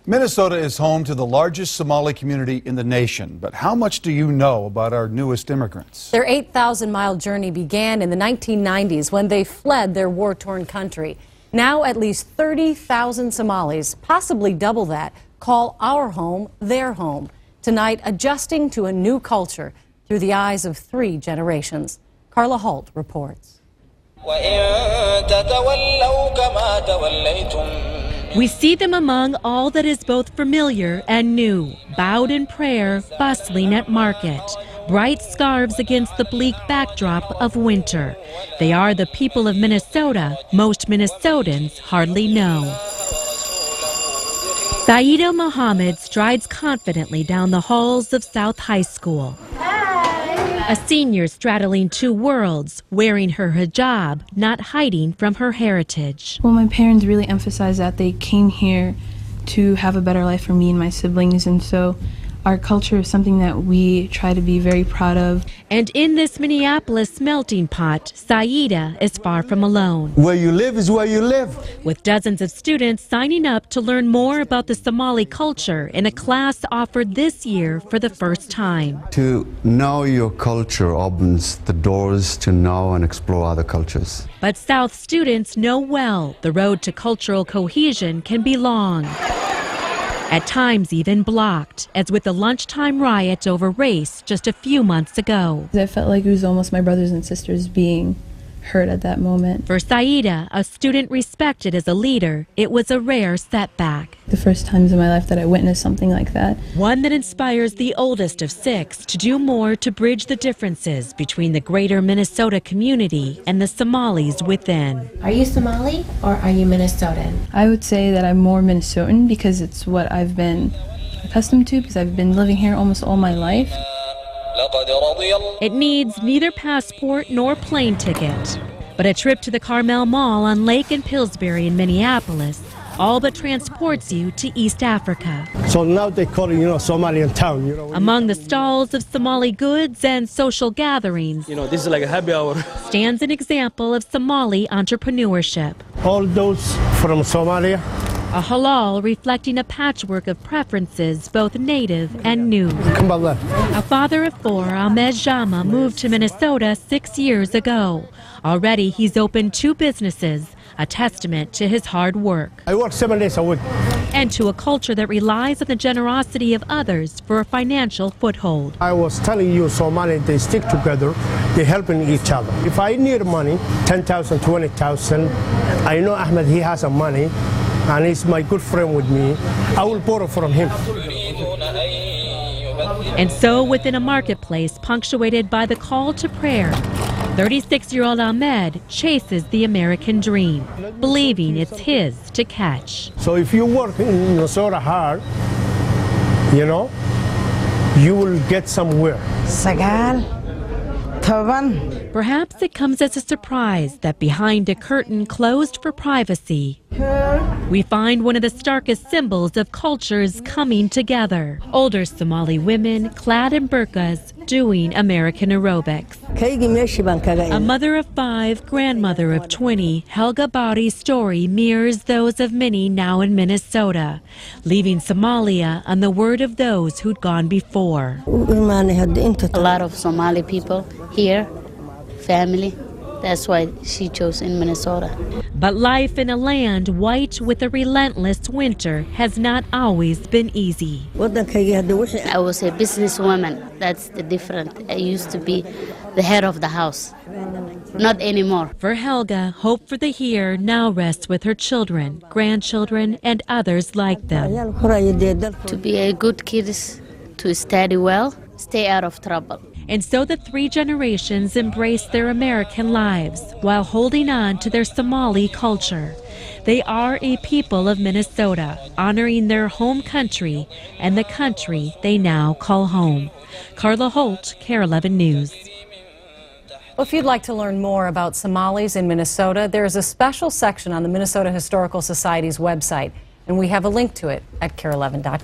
Minnesota is home to the largest Somali community in the nation. But how much do you know about our newest immigrants? Their 8,000-mile journey began in the 1990s when they fled their war-torn country. Now at least 30,000 Somalis, possibly double that, call our home their home. Tonight, adjusting to a new culture through the eyes of 3 generations. Carla Holt reports. We see them among all that is both familiar and new, bowed in prayer, bustling at market, bright scarves against the bleak backdrop of winter. They are the people of Minnesota most Minnesotans hardly know. Saida Mohammed strides confidently down the halls of South High School. A senior straddling 2 worlds, wearing her hijab, not hiding from her heritage. Well, my parents really emphasized that they came here to have a better life for me and my siblings, and so our culture is something that we try to be very proud of. And in this Minneapolis melting pot, Saida is far from alone. Where you live is where you live. With dozens of students signing up to learn more about the Somali culture in a class offered this year for the first time. To know your culture opens the doors to know and explore other cultures. But South students know well the road to cultural cohesion can be long. At times even blocked, as with the lunchtime riot over race just a few months ago. I felt like it was almost my brothers and sisters being hurt at that moment. For Saida, a student respected as a leader, it was a rare setback. The first times in my life that I witnessed something like that. One that inspires the oldest of 6 to do more to bridge the differences between the greater Minnesota community and the Somalis within. Are you Somali or are you Minnesotan? I would say that I'm more Minnesotan because it's what I've been accustomed to, because I've been living here almost all my life. It needs neither passport nor plane ticket, but a trip to the Carmel Mall on Lake and Pillsbury in Minneapolis all but transports you to East Africa. So now they call it, Somalian town. Among the stalls of Somali goods and social gatherings, this is like a happy hour. Stands an example of Somali entrepreneurship. All those from Somalia. A halal reflecting a patchwork of preferences, both native and new. A father of 4, Ahmed Jama, moved to Minnesota 6 years ago. Already he's opened 2 businesses, a testament to his hard work. I work 7 days a week. And to a culture that relies on the generosity of others for a financial foothold. I was telling you, Somali, they stick together, they're helping each other. If I need money, 10,000, 20,000, I know Ahmed, he has some money, and he's my good friend with me, I will borrow from him. And so within a marketplace punctuated by the call to prayer, 36-year-old Ahmed chases the American dream, believing it's his to catch. So if you work in Minnesota hard, you will get somewhere. Perhaps it comes as a surprise that behind a curtain closed for privacy, we find one of the starkest symbols of cultures coming together. Older Somali women clad in burqas doing American aerobics. A mother of 5, grandmother of 20, Helga Bari's story mirrors those of many now in Minnesota, leaving Somalia on the word of those who'd gone before. A lot of Somali people here, family. That's why she chose in Minnesota. But life in a land white with a relentless winter has not always been easy. I was a businesswoman. That's the difference. I used to be the head of the house. Not anymore. For Helga, hope for the here now rests with her children, grandchildren, and others like them. To be a good kid, to study well, stay out of trouble. And so the 3 generations embrace their American lives while holding on to their Somali culture. They are a people of Minnesota, honoring their home country and the country they now call home. Carla Holt, KARE 11 News. Well, if you'd like to learn more about Somalis in Minnesota, there is a special section on the Minnesota Historical Society's website, and we have a link to it at KARE11.com.